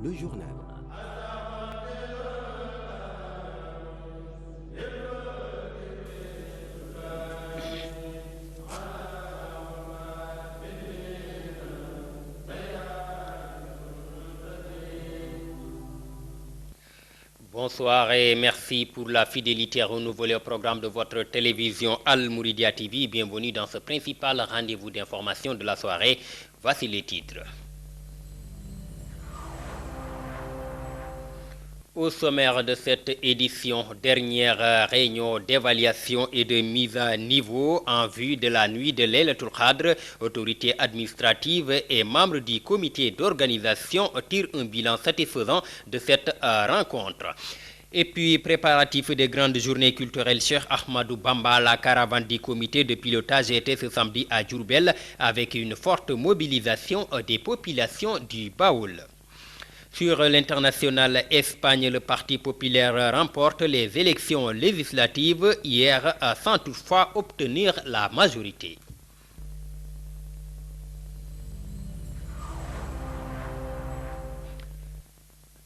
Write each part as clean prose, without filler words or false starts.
le journal. Bonsoir et merci pour la fidélité renouvelée au programme de votre télévision Al Mouridia TV. Bienvenue dans ce principal rendez-vous d'information de la soirée. Voici les titres. Au sommaire de cette édition, dernière réunion d'évaluation et de mise à niveau en vue de la nuit de Laylatul Qadr, autorités administratives et membres du comité d'organisation tirent un bilan satisfaisant de cette rencontre. Et puis, préparatif des grandes journées culturelles Cheikh Ahmadou Bamba, la caravane du comité de pilotage était ce samedi à Diourbel avec une forte mobilisation des populations du Baoul. Sur l'international Espagne, le Parti populaire remporte les élections législatives hier sans toutefois obtenir la majorité.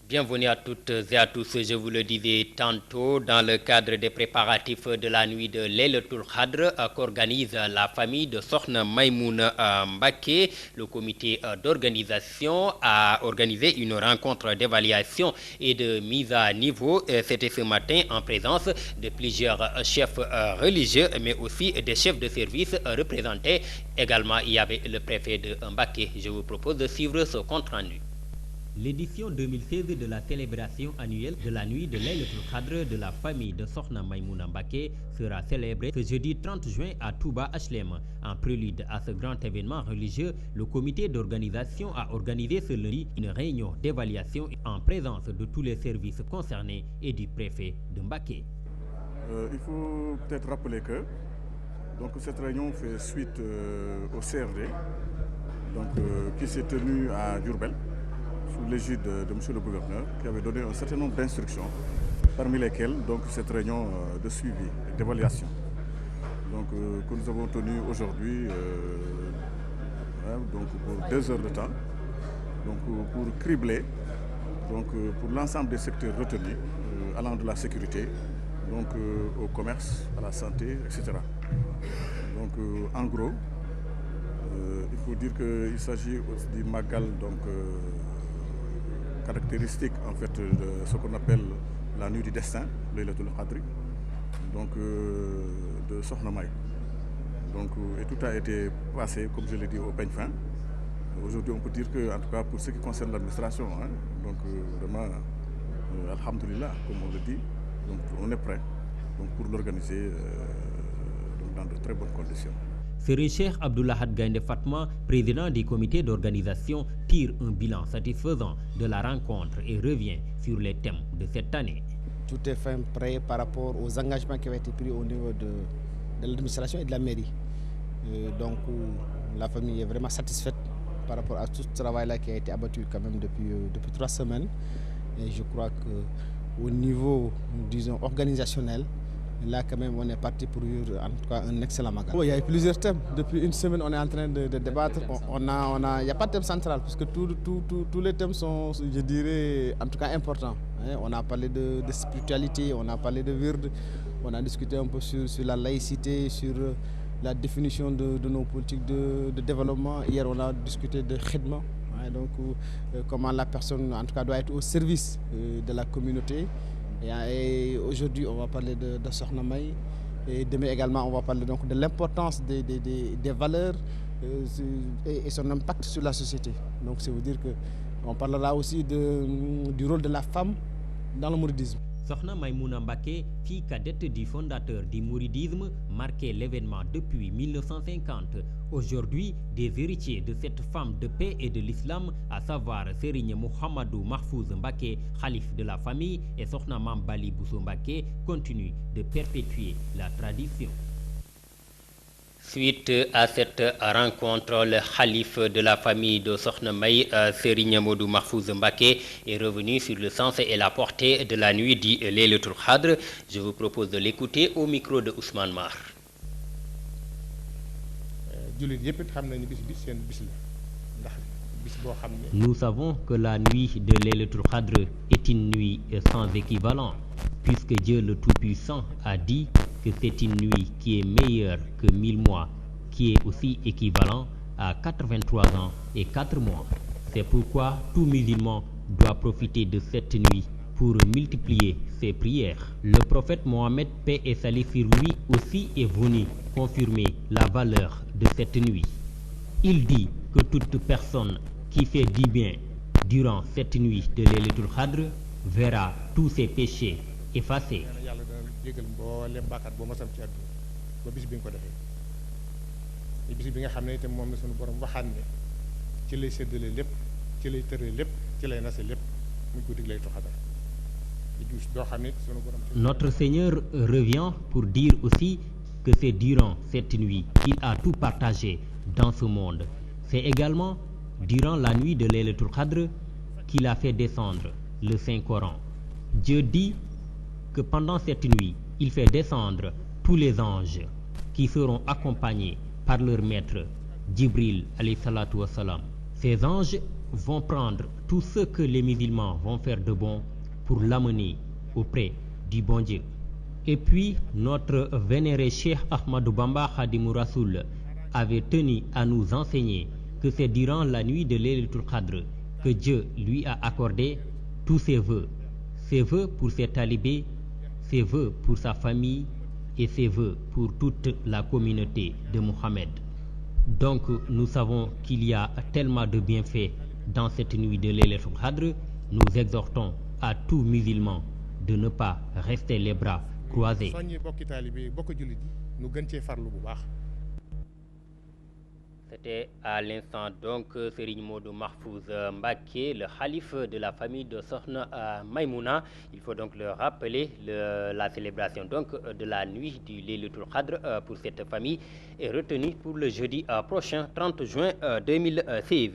Bienvenue à toutes et à tous, je vous le disais tantôt, dans le cadre des préparatifs de la nuit de Laylatul Qadr qu'organise la famille de Sokhna Maïmouna Mbacké. Le comité d'organisation a organisé une rencontre d'évaluation et de mise à niveau. C'était ce matin en présence de plusieurs chefs religieux, mais aussi des chefs de service représentés. Également, il y avait le préfet de Mbacké. Je vous propose de suivre ce compte-rendu. L'édition 2016 de la célébration annuelle de la nuit de Laylatul Qadr de la famille de Sokhna Maïmouna Mbacké sera célébrée ce jeudi 30 juin à Touba HLM. En prélude à ce grand événement religieux, le comité d'organisation a organisé ce lundi une réunion d'évaluation en présence de tous les services concernés et du préfet de Mbacké. Il faut peut-être rappeler que cette réunion fait suite au CRD qui s'est tenu à Diourbel, sous l'égide de M. le gouverneur, qui avait donné un certain nombre d'instructions, parmi lesquelles cette réunion de suivi et d'évaluation que nous avons tenue aujourd'hui pour 2 heures de temps, pour cribler pour l'ensemble des secteurs retenus, allant de la sécurité au commerce, à la santé, etc. En gros, il faut dire qu'il s'agit du Magal caractéristique en fait de ce qu'on appelle la nuit du destin, Laylatul Qadr, de Sokhna May. Et tout a été passé, comme je l'ai dit, au peigne fin. Aujourd'hui, on peut dire que, en tout cas, pour ce qui concerne l'administration, vraiment, alhamdoulilah, comme on le dit, on est prêt pour l'organiser dans de très bonnes conditions. Serigne Cheikh Abdou Lahad Gaïndé Fatma, président du comité d'organisation, tire un bilan satisfaisant de la rencontre et revient sur les thèmes de cette année. Tout est fin prêt par rapport aux engagements qui avaient été pris au niveau de l'administration et de la mairie. La famille est vraiment satisfaite par rapport à tout ce travail-là qui a été abattu quand même depuis 3 semaines. Et je crois qu'au niveau, disons, organisationnel, là, quand même, on est parti pour en tout cas un excellent magasin. Il y a eu plusieurs thèmes. Depuis une semaine, on est en train de débattre. Il n'y a pas de thème central, parce que tous les thèmes sont, je dirais, en tout cas importants. On a parlé de spiritualité, on a parlé de wird, on a discuté un peu sur la laïcité, sur la définition de nos politiques de développement. Hier, on a discuté de khidma, comment la personne, en tout cas, doit être au service de la communauté. Et aujourd'hui, on va parler de Sokhna May. Et demain également, on va parler de l'importance des valeurs et son impact sur la société. Donc, ça veut dire qu'on parlera aussi du rôle de la femme dans le mouridisme. Sokhna Maïmouna Mbacké, fille cadette du fondateur du mouridisme, marquait l'événement depuis 1950. Aujourd'hui, des héritiers de cette femme de paix et de l'islam, à savoir Serigne Mouhamadou Mahfouz Mbacké, khalife de la famille, et Sokhna Mame Bali Bousso Mbacké, continuent de perpétuer la tradition. Suite à cette rencontre, le khalife de la famille de Sokhna May, Serigne Modou Mahfouz Mbacké, est revenu sur le sens et la portée de la nuit du Laylatul Qadr. Je vous propose de l'écouter au micro de Ousmane Mar. jullit yëpp it xam nañu bis seen bis la ndax Nous savons que la nuit de Laylatul Qadr est une nuit sans équivalent, puisque Dieu le Tout-Puissant a dit que c'est une nuit qui est meilleure que 1000 mois, qui est aussi équivalent à 83 ans et 4 mois. C'est pourquoi tout musulman doit profiter de cette nuit pour multiplier ses prières. Le prophète Mohammed, paix et salut sur lui, aussi est venu confirmer la valeur de cette nuit. Il dit que toute personne qui fait du bien durant cette nuit de Laylatul Qadr verra tous ses péchés effacés. Notre Seigneur revient pour dire aussi que c'est durant cette nuit qu'il a tout partagé dans ce monde. C'est également durant la nuit de Laylatul Qadr qu'il a fait descendre le Saint-Coran. Dieu dit que pendant cette nuit, il fait descendre tous les anges qui seront accompagnés par leur maître, Djibril alayhi salatu wassalam. Ces anges vont prendre tout ce que les musulmans vont faire de bon pour l'amener auprès du bon Dieu. Et puis, notre vénéré Cheikh Ahmadou Bamba Khadimou Rassoul avait tenu à nous enseigner que c'est durant la nuit de Laylatul Qadr que Dieu lui a accordé tous ses vœux pour ses talibés, ses vœux pour sa famille et ses vœux pour toute la communauté de Mohammed. Donc nous savons qu'il y a tellement de bienfaits dans cette nuit de Laylatul Qadr. Nous exhortons à tout musulman de ne pas rester les bras croisés. C'était à l'instant donc Serigne Modou Mahfouz Mbacké, le khalife de la famille de Sokhna Maïmouna. Il faut donc le rappeler, la célébration donc de la nuit du Laylatul Qadr pour cette famille est retenue pour le jeudi prochain, 30 juin 2016.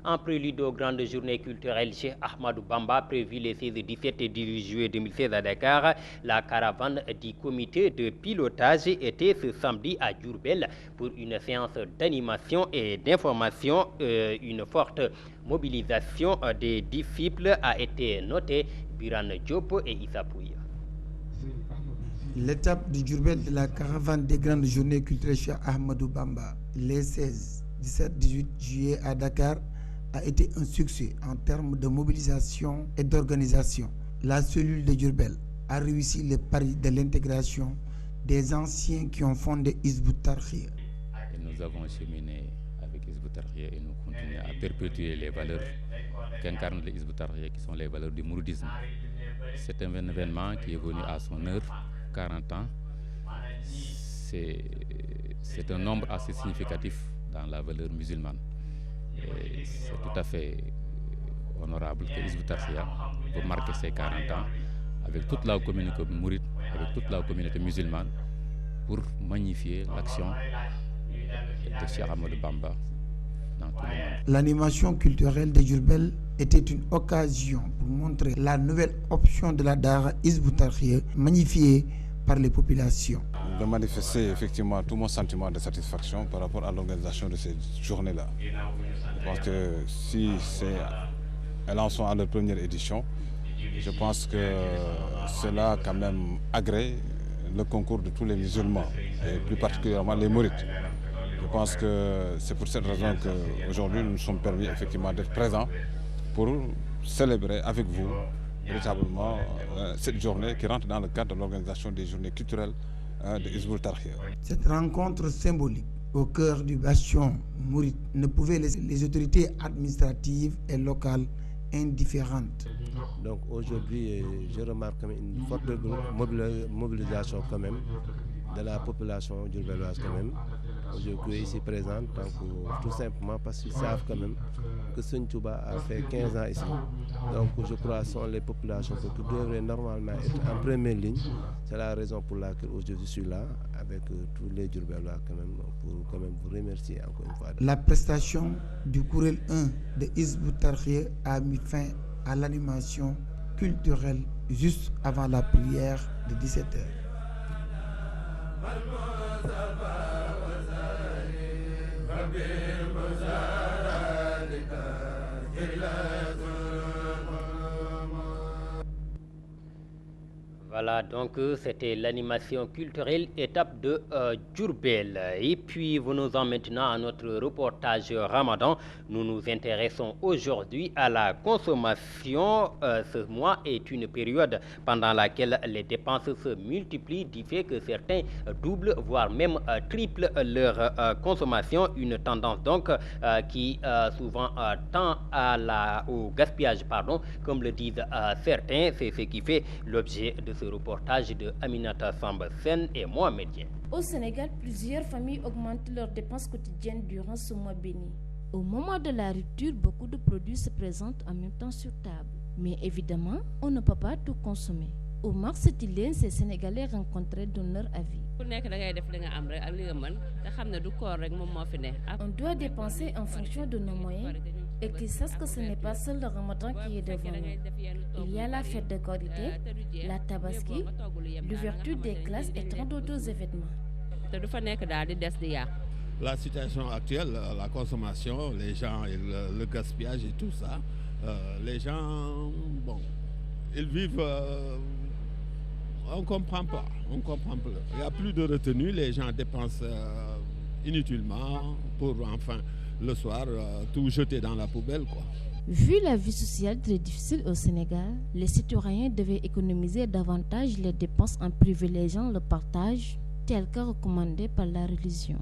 En prélude aux grandes journées culturelles chez Ahmadou Bamba, prévues les 16, 17 et 18 juillet 2016 à Dakar, la caravane du comité de pilotage était ce samedi à Diourbel pour une séance d'animation et d'information. Une forte mobilisation des disciples a été notée. Biran Diop et Issa Pouya. L'étape du Diourbel de la caravane des grandes journées culturelles chez Ahmadou Bamba, les 16, 17, 18 juillet à Dakar, a été un succès en termes de mobilisation et d'organisation. La cellule de Diourbel a réussi le pari de l'intégration des anciens qui ont fondé Hizb ut-Tarqiyyah. Nous avons cheminé avec Hizb ut-Tarqiyyah et nous continuons à perpétuer les valeurs qu'incarne le Hizb ut-Tarqiyyah, qui sont les valeurs du mouridisme. C'est un événement qui est venu à son heure, 40 ans. C'est un nombre assez significatif dans la valeur musulmane. C'est tout à fait honorable que Hizb ut-Tarqiyyah, pour marquer ses 40 ans, avec toute la communauté mouride, avec toute la communauté musulmane, pour magnifier l'action de Cheikh Ahmadou Bamba dans tout le monde. L'animation culturelle de Diourbel était une occasion pour montrer la nouvelle option de la Dara Hizb ut-Tarqiyyah, magnifiée par les populations. De manifester effectivement tout mon sentiment de satisfaction par rapport à l'organisation de ces journées-là. Je pense que si elles en sont à leur première édition, je pense que cela quand même agrée le concours de tous les musulmans, et plus particulièrement les mourides. Je pense que c'est pour cette raison qu'aujourd'hui nous nous sommes permis effectivement d'être présents pour célébrer avec vous véritablement cette journée qui rentre dans le cadre de l'organisation des journées culturelles de Hizb ut-Tarqiyyah. Cette rencontre symbolique au cœur du bastion mouride ne pouvait laisser les autorités administratives et locales indifférentes. Donc aujourd'hui, je remarque une forte mobilisation quand même de la population diourbelloise quand même. Aujourd'hui ici présente, donc tout simplement parce qu'ils savent quand même que Serigne Touba a fait 15 ans ici. Donc je crois que ce sont les populations qui devraient normalement être en première ligne. C'est la raison pour laquelle aujourd'hui je suis là avec tous les Diourbellois quand même, pour quand même vous remercier encore une fois. La prestation du Kourel 1 de Hizb ut-Tarqiyyah a mis fin à l'animation culturelle juste avant la prière de 17h. Voilà, donc c'était l'animation culturelle étape de Diourbel. Et puis venons-en maintenant à notre reportage Ramadan. Nous nous intéressons aujourd'hui à la consommation. Ce mois est une période pendant laquelle les dépenses se multiplient, du fait que certains doublent, voire même triplent leur consommation. Une tendance donc qui souvent tend au gaspillage, comme le disent certains. C'est ce qui fait l'objet de ce reportage de Aminata Samba Sen et Mohamed Dien. Au Sénégal, plusieurs familles augmentent leurs dépenses quotidiennes durant ce mois béni. Au moment de la rupture, beaucoup de produits se présentent en même temps sur table. Mais évidemment, on ne peut pas tout consommer. Au Omar Setilène, ces Sénégalais rencontrés donnent leur avis. On doit dépenser en fonction de nos moyens et qu'ils sachent que ce n'est pas seul le Ramadan qui est devant nous. Il y a la fête de Korité, la Tabaski, l'ouverture des classes et tant d'autres événements. La situation actuelle, la consommation, les gens, et le gaspillage et tout ça, les gens, bon, ils vivent... on ne comprend pas, on comprend pas. Il n'y a plus de retenue, les gens dépensent inutilement pour, enfin, le soir, tout jeter dans la poubelle, quoi. Vu la vie sociale très difficile au Sénégal, les citoyens devaient économiser davantage les dépenses en privilégiant le partage, tel que recommandé par la religion.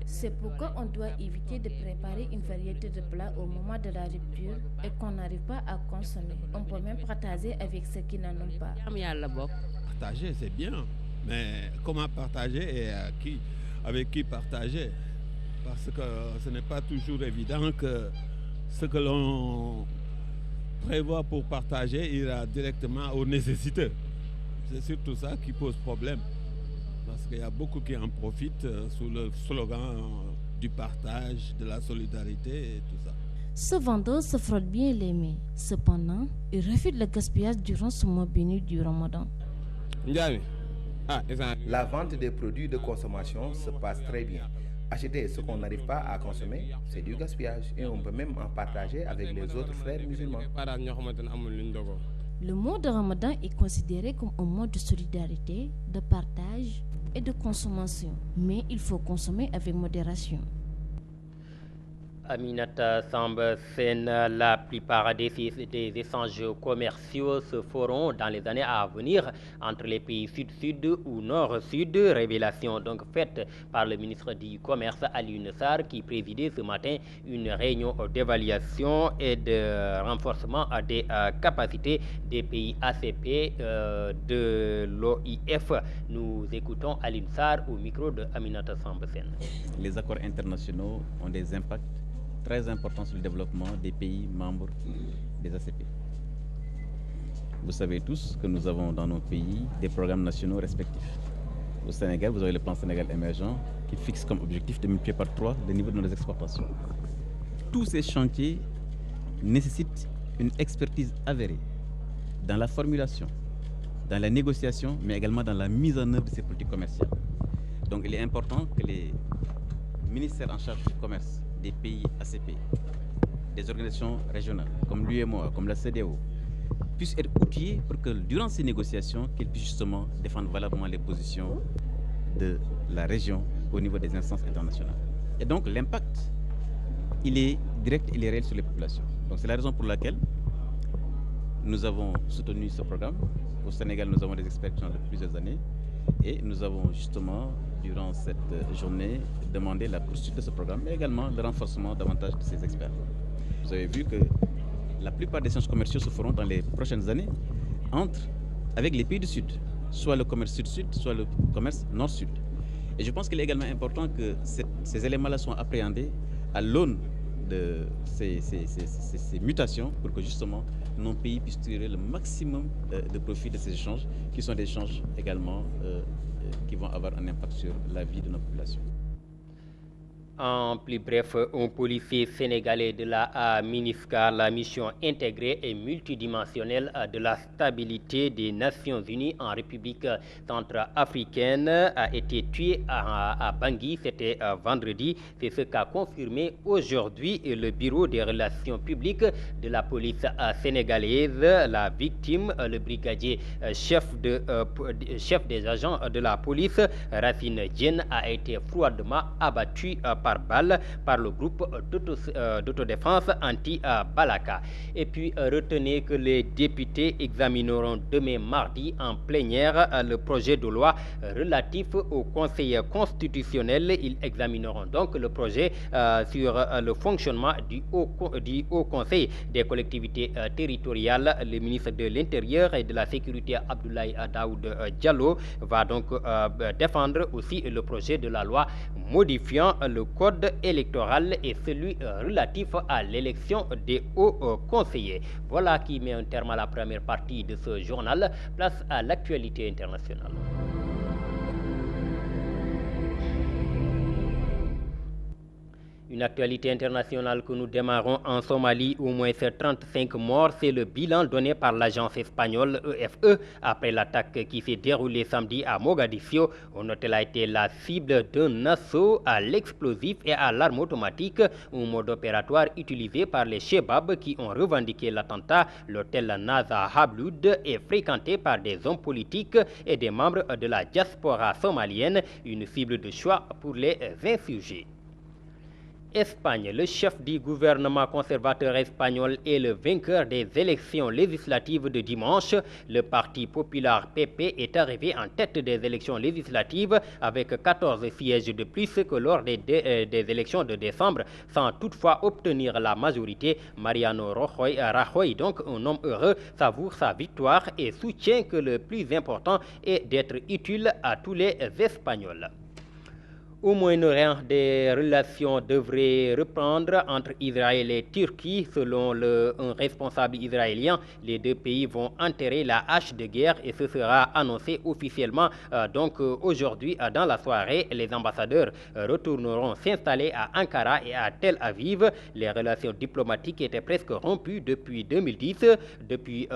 C'est pourquoi on doit éviter de préparer une variété de plats au moment de la rupture et qu'on n'arrive pas à consommer. On peut même partager avec ceux qui n'en ont pas. Partager, c'est bien, mais comment partager et avec qui partager? Parce que ce n'est pas toujours évident que ce que l'on prévoit pour partager ira directement aux nécessiteux. C'est surtout ça qui pose problème. Parce qu'il y a beaucoup qui en profitent sous le slogan du partage, de la solidarité et tout ça. Ce vendeur se frotte bien les mains. Cependant, il refuse le gaspillage durant ce mois béni du Ramadan. La vente des produits de consommation se passe très bien. Acheter ce qu'on n'arrive pas à consommer, c'est du gaspillage et on peut même en partager avec les autres frères musulmans. Le mois de Ramadan est considéré comme un mois de solidarité, de partage et de consommation. Mais il faut consommer avec modération. Aminata Samba Sen, la plupart des échanges commerciaux se feront dans les années à venir entre les pays sud-sud ou nord-sud. Révélation donc faite par le ministre du Commerce Alioune Sarr qui présidait ce matin une réunion d'évaluation et de renforcement des capacités des pays ACP de l'OIF. Nous écoutons Alioune Sarr au micro de Aminata Samba Sen. Les accords internationaux ont des impacts très important sur le développement des pays membres des ACP. Vous savez tous que nous avons dans nos pays des programmes nationaux respectifs. Au Sénégal, vous avez le plan Sénégal émergent qui fixe comme objectif de multiplier par 3 le niveau de nos exportations. Tous ces chantiers nécessitent une expertise avérée dans la formulation, dans la négociation, mais également dans la mise en œuvre de ces politiques commerciales. Donc il est important que les ministères en charge du commerce des pays ACP, des organisations régionales comme l'UEMOA, comme la CEDEAO, puissent être outillés pour que durant ces négociations, qu'ils puissent justement défendre valablement les positions de la région au niveau des instances internationales. Et donc l'impact, il est direct, il est réel sur les populations. Donc c'est la raison pour laquelle nous avons soutenu ce programme. Au Sénégal, nous avons des experts qui sont depuis plusieurs années et nous avons justement durant cette journée, demander la poursuite de ce programme, mais également le renforcement davantage de ces experts. Vous avez vu que la plupart des échanges commerciaux se feront dans les prochaines années avec les pays du Sud, soit le commerce Sud-Sud, soit le commerce Nord-Sud. Et je pense qu'il est également important que ces éléments-là soient appréhendés à l'aune de ces mutations pour que justement nos pays puissent tirer le maximum de profit de ces échanges, qui sont des échanges également qui vont avoir un impact sur la vie de nos populations. En plus bref, un policier sénégalais de la MINUSCA, la mission intégrée et multidimensionnelle de la stabilité des Nations Unies en République centrafricaine, a été tué à Bangui. C'était vendredi. C'est ce qu'a confirmé aujourd'hui le bureau des relations publiques de la police sénégalaise. La victime, le brigadier chef des agents de la police, Racine Diène, a été froidement abattu par balle par le groupe d'autodéfense anti-Balaka. Et puis retenez que les députés examineront demain mardi en plénière le projet de loi relatif au Conseil constitutionnel. Ils examineront donc le projet sur le fonctionnement du Haut Conseil des collectivités territoriales. Le ministre de l'Intérieur et de la Sécurité, Abdoulaye Daoud Diallo, va donc défendre aussi le projet de la loi modifiant le code électoral et celui relatif à l'élection des hauts conseillers. Voilà qui met un terme à la première partie de ce journal. Place à l'actualité internationale. Une actualité internationale que nous démarrons en Somalie. Au moins 35 morts, c'est le bilan donné par l'agence espagnole EFE après l'attaque qui s'est déroulée samedi à Mogadiscio. Un hôtel a été la cible d'un assaut à l'explosif et à l'arme automatique, un mode opératoire utilisé par les Chebab qui ont revendiqué l'attentat. L'hôtel Naza Habloud est fréquenté par des hommes politiques et des membres de la diaspora somalienne, une cible de choix pour les insurgés. Espagne, le chef du gouvernement conservateur espagnol est le vainqueur des élections législatives de dimanche. Le Parti populaire PP est arrivé en tête des élections législatives avec 14 sièges de plus que lors des élections de décembre, sans toutefois obtenir la majorité. Mariano Rajoy, donc un homme heureux, savoure sa victoire et soutient que le plus important est d'être utile à tous les Espagnols. Au Moyen-Orient, des relations devraient reprendre entre Israël et Turquie. Selon un responsable israélien, les deux pays vont enterrer la hache de guerre et ce sera annoncé officiellement aujourd'hui dans la soirée. Les ambassadeurs retourneront s'installer à Ankara et à Tel Aviv. Les relations diplomatiques étaient presque rompues depuis 2010, depuis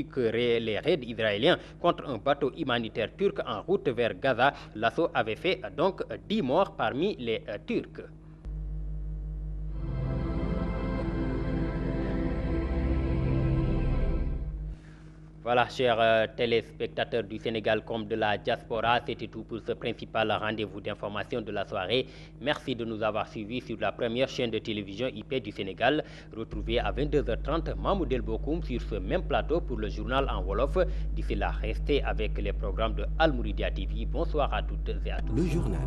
que les raids israéliens contre un bateau humanitaire turc en route vers Gaza. L'assaut avait fait donc 10 morts parmi les Turcs. Voilà, chers téléspectateurs du Sénégal comme de la diaspora, c'était tout pour ce principal rendez-vous d'information de la soirée. Merci de nous avoir suivis sur la première chaîne de télévision IP du Sénégal. Retrouvez à 22h30 Mahmoud El Bokoum sur ce même plateau pour le journal en Wolof. D'ici là, restez avec les programmes de Al Mouridia TV. Bonsoir à toutes et à tous. Le journal.